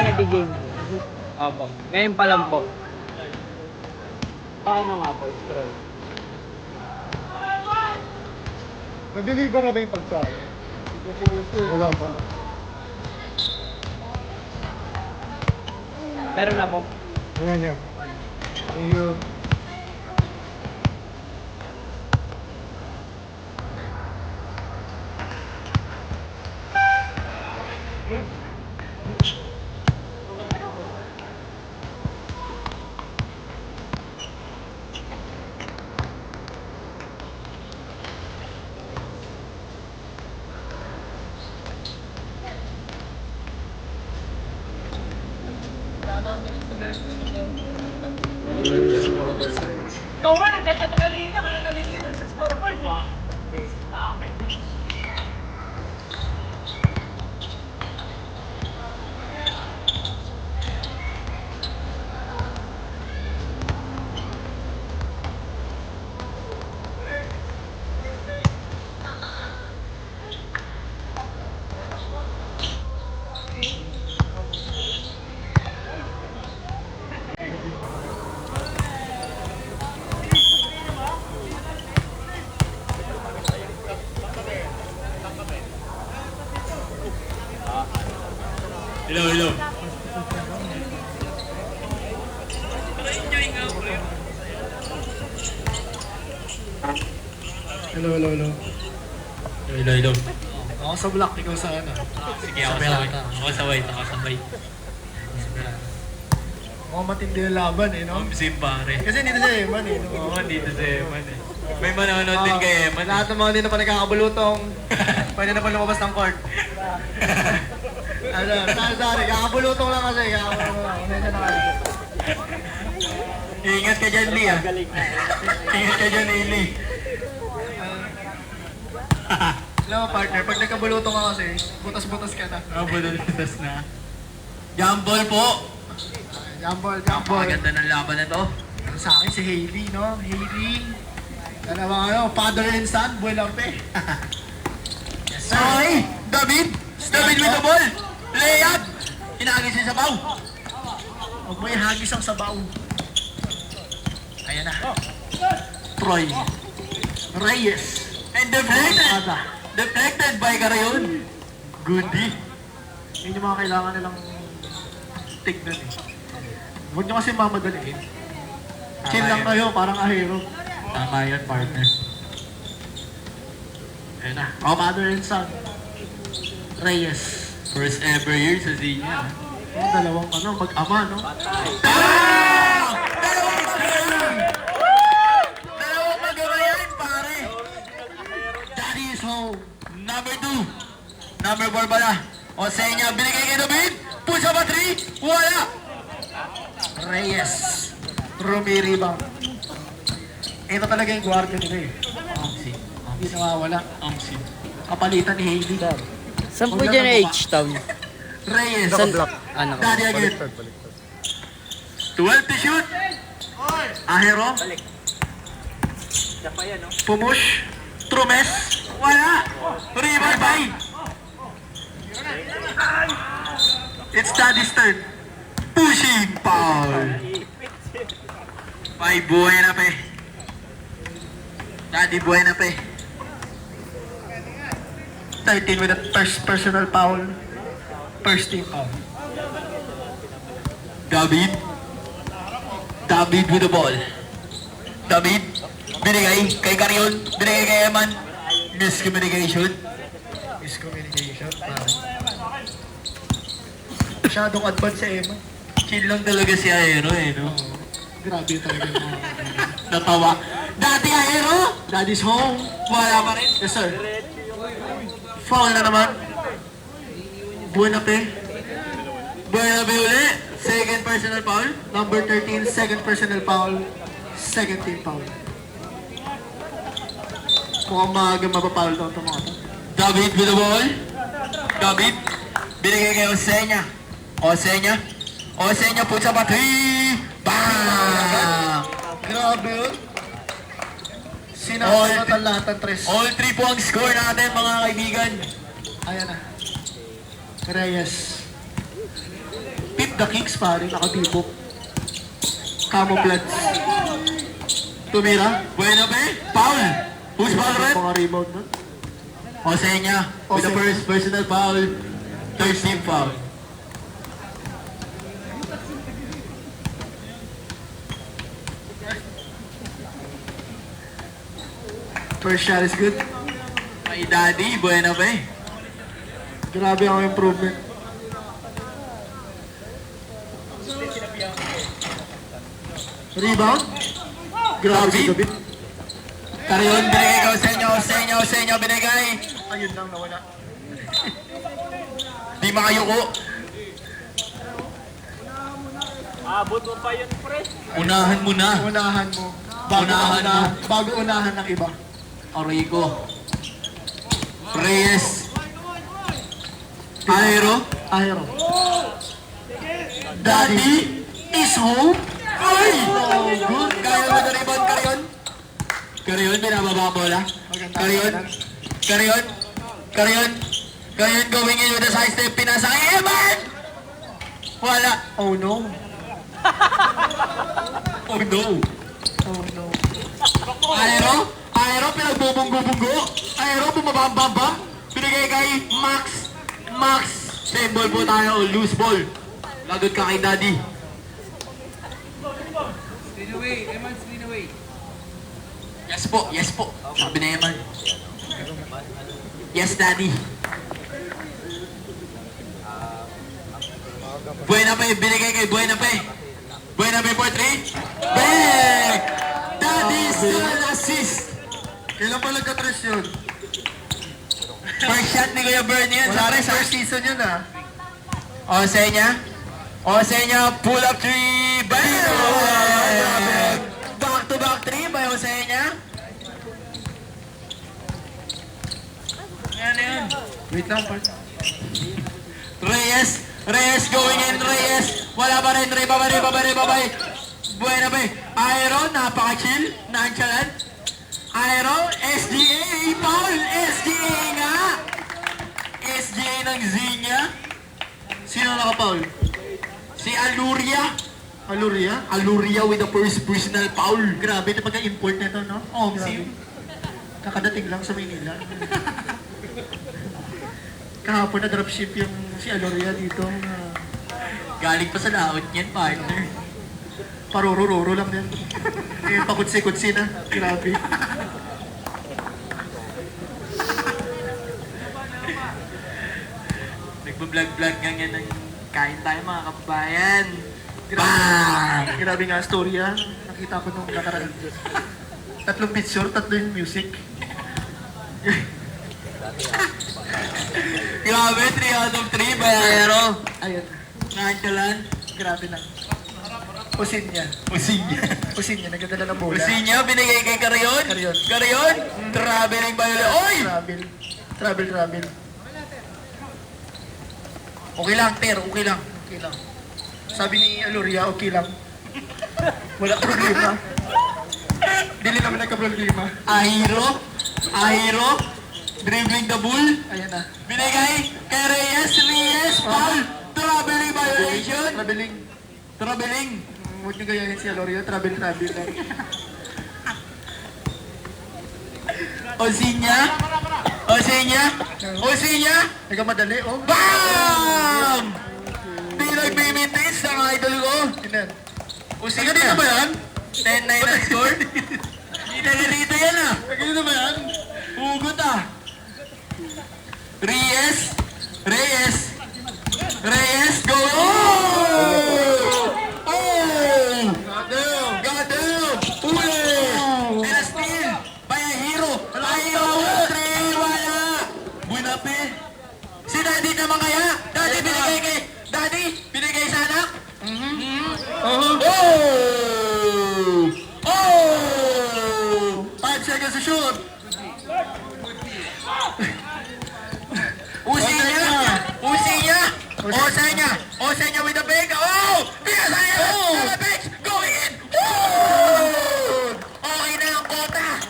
nagiging. Opo. Ngayon pa lang po. Paano nga po, scroll? Nag-deliver na ba yung pagsabi? Wala pa. Meron na po. Ayan yan. Thank you. Hello, hello. Hello, hello, hello. Hello, hello. Ako sa block, ikaw sa ano? Sige, ako sabay. Ako sabay, ako sabay. Mukhang matindi ang laban eh, no? Sim pare. Kasi dito sa Eman eh, no? Oo, dito sa Eman eh. May manonood din kay Eman. Lahat ng mga hindi na pa nagkakabulutong, pwede na pa lumabas ng court. Ano, sorry, kakabulutong lang kasi, kakabulutong lang. Hindi na kayo. Ingat ka dyan, Lee ah. Ingat ka dyan, Lee. Alam mo partner, pag nagkabulutong ka kasi, butas-butas ka na. Oh, butas na. Jambol po. Jambol, jambol. Maganda ng laban na to. Sa akin si Hailey, no? Hailey. Dalawang ano, father and son, buwelampe. Yes, sir. Ay! David! David with the ball! Layup! Hinagis yung sabaw. Huwag mo ihagis ang sabaw. Ayan na. Troy. Reyes. And deflected! Deflected by Carayon. Goody. Yun yung mga kailangan nilang tignan eh. Huwag nyo kasi mamadaliin. Chill lang kayo, parang ahero. Tama yun, partner. Ayun na. Oh, father and son. Reyes. First ever year sa Zenia. Yung dalawang ano, mag-ama, no? Dalawang mag-arayan, pare. Daddy is home. Number 2. Number 4 pala. O sa inyo, binigay kay David. Push up a 3. Wala. Reyes. Rumi rebound. Ito talaga yung guardia nila eh. Amsi. Hindi nawawala. Amsi. Kapalitan ni Hailey. Saan po dyan H-Town? Reyes. Saan? Ano ko? Daddy again. 12 to shoot. Ahero. Pumush. Trumes. Wala. Rebound by. It's Daddy's turn. Pushing foul. Ay, buhay na pe. Daddy buhay na pa eh. 13 with a first personal foul. First team foul. David. David with the ball. David. Binigay kay Carion. Binigay kay Eman. Miscommunication. Miscommunication. Masyadong advance sa Emma. Chill lang talaga si Aero eh, no? Grabe talaga yung mga Natawa. Dati Aero! Daddy's home. Wala pa rin. Yes sir. Foul na naman. Buena pe. Buena ba uli? Second personal foul. Number 13, second personal foul. Second team foul. Mukhang maaga mapapoul daw ito mga to. David with the ball. David. Binigay kay Osenya. Osenya. Osenya puts up a 3. Bang! Grabe yun. Sinasagot ang lahat ng tres. All 3 po ang score natin mga kaibigan. Ayan na. Reyes. the Kings, pare. Nakatibok. Camouflage. Tumira. Bueno, pe. Foul. Who's foul, ref? Mga rebound nun. Osenya with the Osenya. first personal foul. Third team foul. First shot is good. May daddy, bueno, pe. Grabe ang improvement. Rebound. Grabe si Gabit. Kariyon, binigay ka Osenya, binigay. Ayun lang, nawala. Di makayuko. Unahan mo na. Unahan mo. Unahan mo. Bago unahan ng iba. Origo. Reyes. Aero. Ahero. Daddy is home. Ay! Good. Kariyon na rebound, Kariyon. Kariyon, binababa ang bola. Kariyon going in with a side step. Pinasa kay Eman! Wala. Oh no. Oh no. Oh no. Aero, pinagbubunggo-bunggo. Aero, bumabambambam. Pinigay kay Max. Same ball po tayo, loose ball. Lagot ka kay Daddy. Screen away. Yes po. Sabi na Eman. Yes, Daddy. Buena pa, binigay kay Buena pa. Buena pa for 3. Bang! Daddy still assist. Kailan pa nagka-tres yun? First shot ni Kuya Bernie yan. Wala Sorry, rin first season yun ah. Osenya, pull up 3. Bang! Back to back 3 by Osenya. Yan. Wait lang, part. Reyes going in, Reyes. Wala pa rin, babay. Buena pa. Aero, napaka-chill. Nonchalant. Aero, SGA, foul. SGA nga. SGA ng Zinya. Sino naka-foul? Si Aluria. Aluria? With the first personal foul. Grabe na pagka-import nito, no? Oo, grabe. Kakadating lang sa Maynila. Kahapon na dropship yung si Aluria dito. Galing pa sa laot yan, partner. Paruro-roro lang yan. Eh, pakutsi-kutsi na. Grabe. Nagbablog-vlog nga yan ng kain tayo mga kababayan. Bang! Grabe nga ang story ah. Nakita ko nung nakaraan. 3 picture, 3 yung music. Grabe, 3 out of 3 by Aero. Ayun. Nonchalant. Grabe na. Usinya, nagdadala ng bola. Usinya, binigay kay Kariyon. Kariyon, traveling by ulit. Oy! Travel. Okay lang, Ter, okay lang. Okay lang. Sabi ni Aluria, okay lang. Wala problema. Dili naman nagka-problema. Ahiro, dribbling the bull. Ayan na. Binigay kay Reyes, foul. Traveling violation. Traveling. Huwag niyo gayahin si Aluria, travel lang. Osinya. Nagkamadali, oh. Bam! Di nagmimitis ang idol ko. Tinan. Osinya, dito ba yan? 10-9 ang score? Di nalilito yan ah. Ganito ba yan? Hugot ah. Reyes, go! Goddamn! Uli! And a steal by a hero. Ahiro, 3, wala. Buenape. Si Daddy naman kaya? Daddy, binigay sa anak? Oh! 5 seconds to shoot. Osenya with the big. Oh! Pinasaya! Bench! Going in! Woo! Okay na ang kota.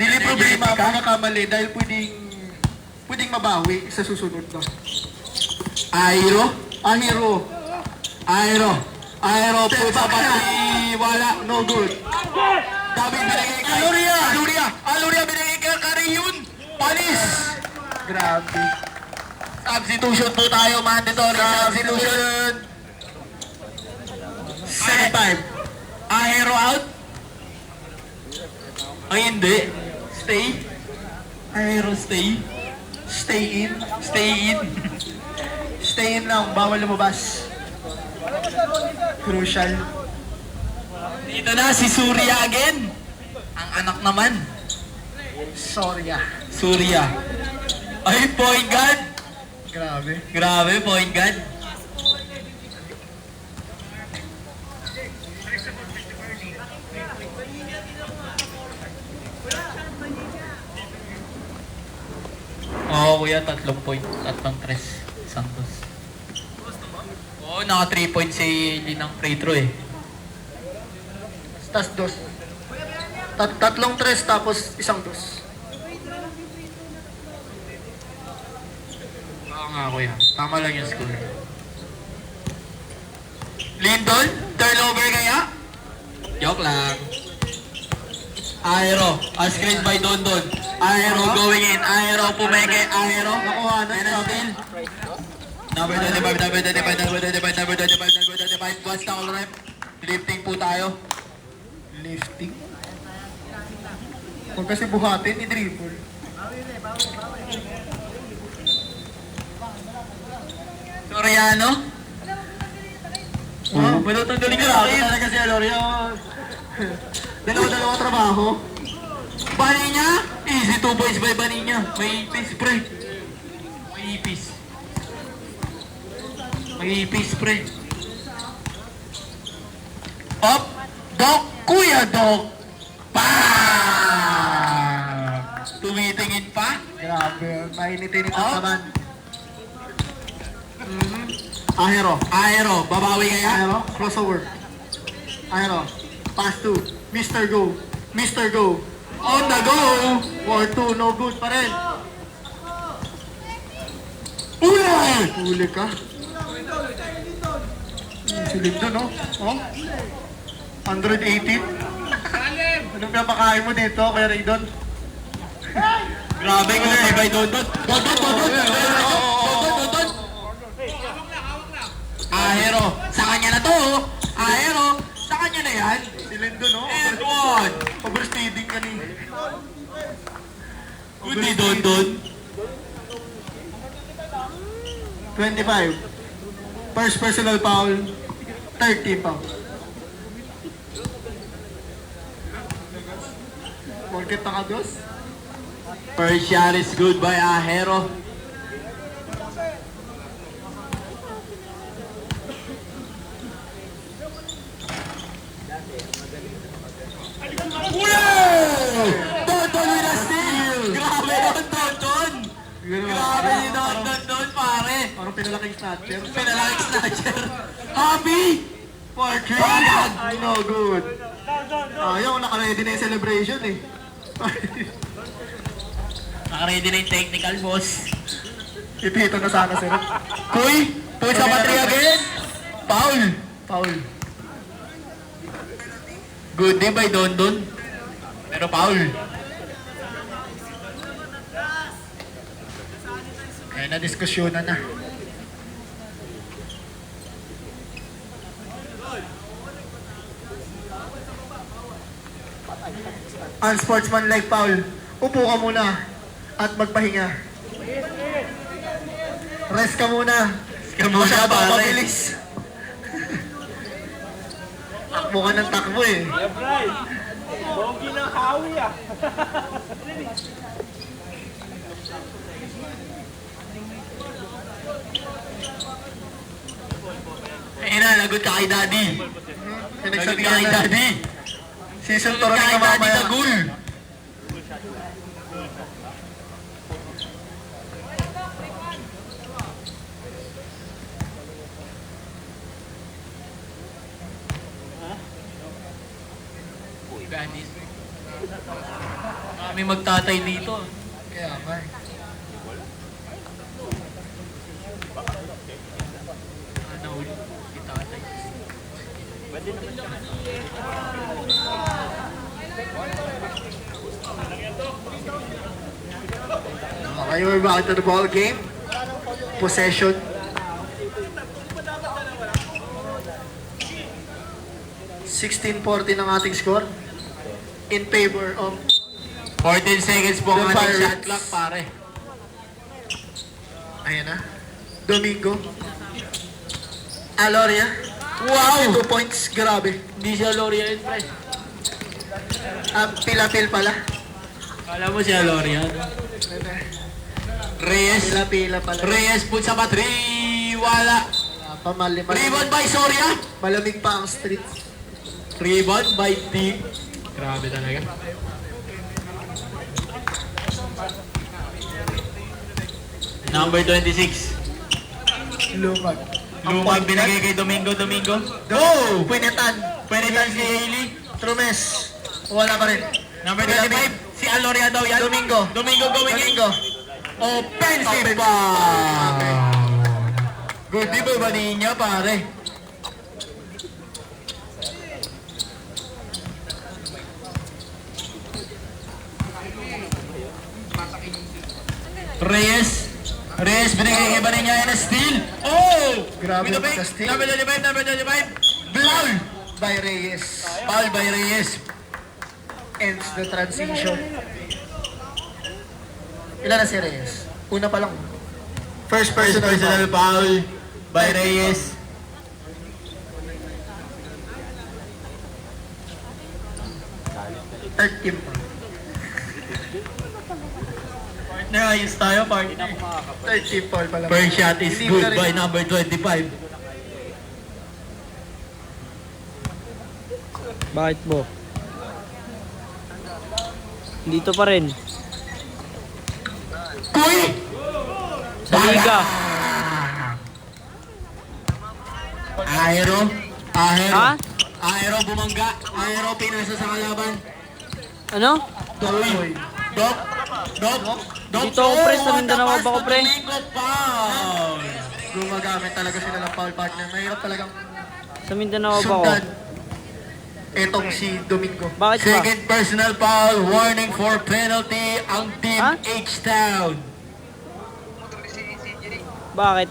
Dili problema kung nakamali dahil pwedeng mabawi sa susunod na. Aero. Ahiro. Aero po sa pati. Wala. No good. Dami binigay kay Aluria binigay kay Kariyun. Panis. Grabe. Substitution po tayo, mandatory substitution. 7-5. Ahero out. Ay, hindi. Stay. Ahero stay. Stay in. Stay in. Stay in lang. Bawal lumabas. Crucial. Dito na si Surya again. Ang anak naman. Sorry ah. Surya. Ay, point guard. Grabe. Grabe, point guard. Oo, kuya, 3 point. 3 tres. Santos. Oo, naka 3 points si Linang free throw eh. Tas dos. Tatlong tres tapos isang dos. Oo nga, kuya. Tama lang yung score. Lindon? Turnover kaya? Joke lang. Aero. Screen by Dondon. Aero going in. Aero pumeke. Aero. Nakuha na. And a steal. Number 25. What's the all rep? Lifting po tayo. Lifting. Huwag kasi buhatin, i-dribble. Soriano? Wow. Wala tanggalin ka Grabe rin. talaga si Alorio. Dalawa trabaho. Baninya? Easy 2 points by Baninya. May ipis, pre. May ipis. May ipis, pre. Up! Dok! Kuya Dok! Bam! Tumitingin pa? Grabe, mainit-init Oh. ang kaban. Ahero. Aero, babawi kaya? Ahero, crossover. Ahero, pass to Mr. Go. Mr. Go. On the go! 4-2, no good pa rin. Uy! Huli ka. Si Lindon, no? Oh? 118. Anong pinapakain mo dito, Kuya Raydon? Grabe, good by Dondon. Dondon! Aero, sa kanya na to. Aero, sa kanya na yan. Si Lindon, no? And one. Overspeeding ka ni. Good ni Dondon. 25. First personal foul, 30 foul. Porket nakados? First shot is good by Ahero. Dondon with a steal! Grabe yun, Dondon! Grabe ni Dondon, pare! Parang pinalaking snatcher. Pinalaki snatcher. Happy! For no good. Ayaw, naka-ready na yung celebration eh. Nakaready na yung technical, boss. Ipito na sana sir. Kuy! Push up a three again! Foul! Foul. Good day by Dondon. Pero foul. Kaya na diskusyonan na. Unsportsmanlike foul. Upo ka muna at magpahinga. Rest ka muna. Ka muna, Masyado pare. mabilis. Takbo ka ng takbo eh. Bogi ng hawi ah. Ayun na, lagot ka kay Daddy. Lagot ka kay Daddy. Season Lagot ka turon kay ka Daddy mamaya. Tagul. Ganis. Kami magtatay dito. Kaya nga eh. Okay, we're back to the ball game. Possession. (16-14) ang ating score. In favor of 14 seconds po ang The ating Pirates. shot clock, pare. ayan na. Domingo. Aloria. Wow! 2 points. Grabe. Hindi siya Loria yun, pre. Pilapil pala. Kala mo siya Loria. Reyes. Pila pala. Reyes put sa battery. Wala. Rebound by Soria. Malamig pa ang street. Rebound by T. Grabe talaga. Number 26. Lumag. Lumag binigay kay Domingo. Oh! Pwinitan. Pwede si Hailey. Trumes. Wala pa rin. Number 25. Si Aloria daw yan. Domingo. Domingo going in. Domingo. Offensive Offensive. foul. Good di ba niya, pare? Reyes binigay kay Baninya and a steal. Oh! Grabe With the yung fake. pagka-steal. Number 25. Foul By Reyes. by Reyes. Ends the transition. Ilan na si Reyes? Una pa lang. First Personal foul by Reyes. Third team pa. Ayos tayo, partner. Third team foul pala. First shot is Hindi mo good na rin- by number 25. Bakit mo? Dito pa rin. Kuy! Sa liga. Aero. Ha? Aero bumangga. Aero pinasa sa kalaban. Ano? Kuy. Dok. Dito ako, pre, sa Mindanao ba ako, pre? Domingo foul. Gumagamit talaga sila ng foul partner. Mahirap talagang Sa Mindanao ba ako? sundan. Etong si Domingo. Bakit ba? Second personal foul. Warning for penalty ang team Ha? H-Town. Bakit?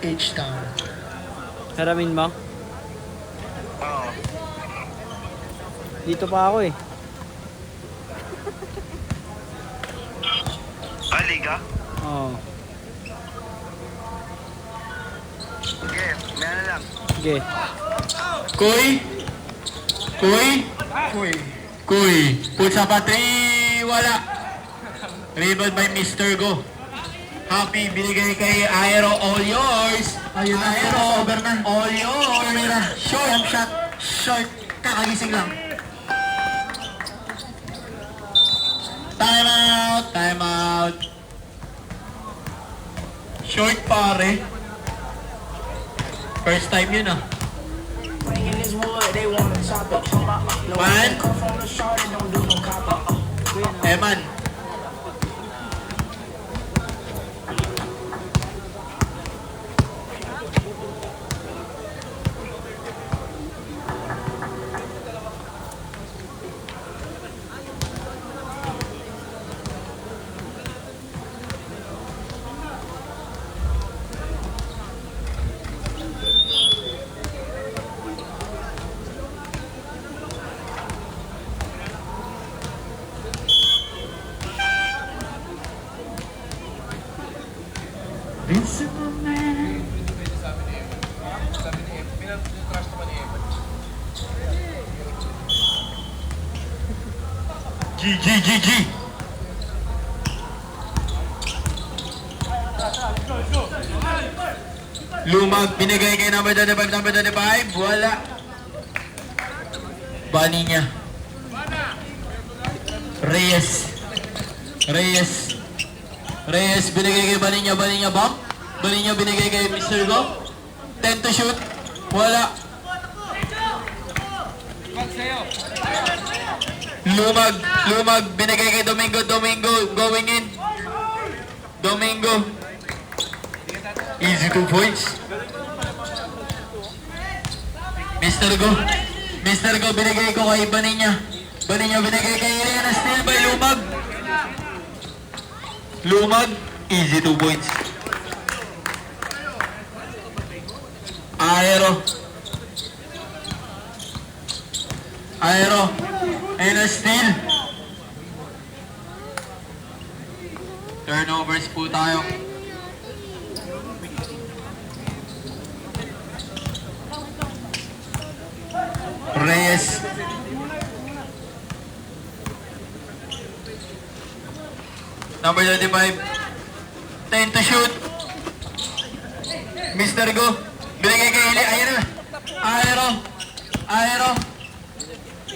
H-Town. Haramin mo? Dito pa ako eh. Liga? Oo. Sige, meron na lang. Sige. Kuy. Uy. Put sa battery. Wala. Rebound by Mr. Go. Happy binigay kay Aero. All yours. Ayun na. Aero. Over na. All yours. Camera. Jump shot. Short. Kakagising lang. Time out. Short pare. First time yun ah. Man. Eman. GG. Lumag, binigay kay number 25, wala. Bani niya. Reyes, binigay kay Bani niya, bump. Bani niya binigay kay Mr. Go. 10 to shoot, wala. Lumag, binigay kay Domingo, going in. Domingo. Easy 2 points. Mr. Go, binigay ko kay Baninya. Baninya, binigay kay Irian na steal by Lumag. Lumag, easy 2 points. Aero, and a steal. Turnovers po tayo. Reyes. Number 35. 10 to shoot. Mr. Go. Binigay kay Ili.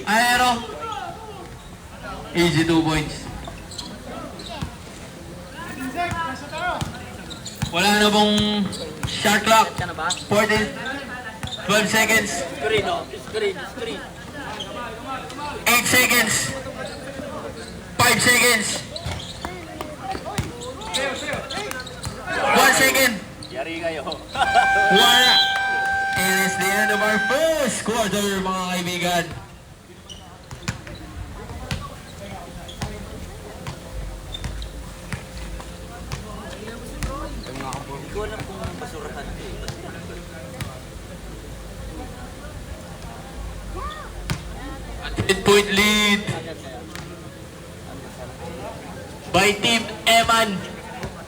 Aero. Easy 2 points. Wala na pong shot clock. 14. 12 seconds. Screen, oh. Screen. 8 seconds. 5 seconds. 1 second. Yari kayo. Wala. And it's the end of our first quarter, mga kaibigan. Hindi ko alam kung basurahan ko eh. A 10-point lead by Team Eman.